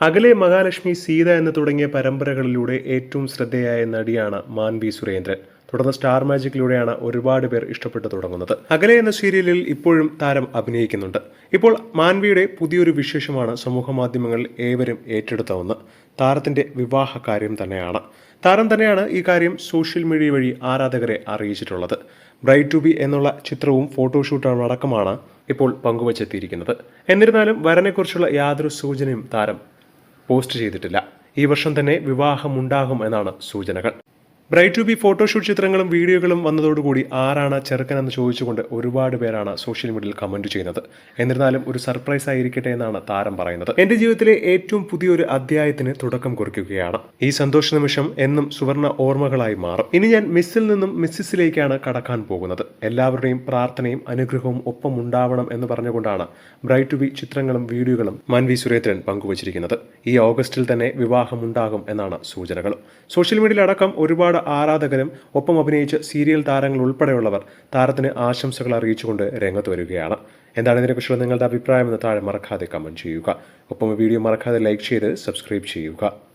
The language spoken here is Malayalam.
അകലെ മഹാലക്ഷ്മി, സീത എന്ന് തുടങ്ങിയ പരമ്പരകളിലൂടെ ഏറ്റവും ശ്രദ്ധേയായ നടിയാണ് മാൻവി സുരേന്ദ്രൻ. തുടർന്ന് സ്റ്റാർ മാജിക്കിലൂടെയാണ് ഒരുപാട് പേർ ഇഷ്ടപ്പെട്ടു തുടങ്ങുന്നത്. അകലെ എന്ന സീരിയലിൽ ഇപ്പോഴും താരം അഭിനയിക്കുന്നുണ്ട്. ഇപ്പോൾ മാൻവിയുടെ പുതിയൊരു വിശേഷമാണ് സമൂഹ മാധ്യമങ്ങളിൽ ഏവരും ഏറ്റെടുത്ത ഒന്ന്. താരത്തിന്റെ വിവാഹ കാര്യം തന്നെയാണ്. താരം തന്നെയാണ് ഈ കാര്യം സോഷ്യൽ മീഡിയ വഴി ആരാധകരെ അറിയിച്ചിട്ടുള്ളത്. ബ്രൈഡ് ടു ബി എന്നുള്ള ചിത്രവും ഫോട്ടോഷൂട്ടും അടക്കമാണ് ഇപ്പോൾ പങ്കുവച്ചെത്തിയിരിക്കുന്നത്. എന്നിരുന്നാലും വരനെക്കുറിച്ചുള്ള യാതൊരു സൂചനയും താരം പോസ്റ്റ് ചെയ്തിട്ടില്ല. ഈ വർഷം തന്നെ വിവാഹമുണ്ടാകും എന്നാണ് സൂചനകൾ. ബ്രൈഡ് ടു ബി ഫോട്ടോഷൂട്ട് ചിത്രങ്ങളും വീഡിയോകളും വന്നതോടുകൂടി ആരാണ് ചെറുക്കനെന്ന് ചോദിച്ചുകൊണ്ട് ഒരുപാട് പേരാണ് സോഷ്യൽ മീഡിയയിൽ കമന്റ് ചെയ്യുന്നത്. എന്നിരുന്നാലും ഒരു സർപ്രൈസ് ആയിരിക്കട്ടെ എന്നാണ് താരം പറയുന്നത്. എന്റെ ജീവിതത്തിലെ ഏറ്റവും പുതിയൊരു അധ്യായത്തിന് തുടക്കം കുറിക്കുകയാണ്. ഈ സന്തോഷ നിമിഷം എന്നും സുവർണ ഓർമ്മകളായി മാറും. ഇനി ഞാൻ മിസ്സിൽ നിന്നും മിസ്സിസിലേക്കാണ് കടക്കാൻ പോകുന്നത്. എല്ലാവരുടെയും പ്രാർത്ഥനയും അനുഗ്രഹവും ഒപ്പം ഉണ്ടാവണം എന്ന് പറഞ്ഞുകൊണ്ടാണ് ബ്രൈഡ് ടു ബി ചിത്രങ്ങളും വീഡിയോകളും മാൻവി സുരേന്ദ്രൻ പങ്കുവച്ചിരിക്കുന്നത്. ഈ ഓഗസ്റ്റിൽ തന്നെ വിവാഹമുണ്ടാകും എന്നാണ് സൂചനകൾ. സോഷ്യൽ മീഡിയയിൽ അടക്കം ഒരുപാട് ആരാധകരും ഒപ്പം അഭിനയിച്ച സീരിയൽ താരങ്ങൾ ഉൾപ്പെടെയുള്ളവർ താരത്തിന് ആശംസകൾ അറിയിച്ചുകൊണ്ട് രംഗത്ത് വരികയാണ്. എന്താണ് ഇതിനെക്കുറിച്ചുള്ള നിങ്ങളുടെ അഭിപ്രായം എന്ന് താഴെ മറക്കാതെ കമന്റ് ചെയ്യുക. ഒപ്പം വീഡിയോ മറക്കാതെ ലൈക്ക് ചെയ്ത് സബ്സ്ക്രൈബ് ചെയ്യുക.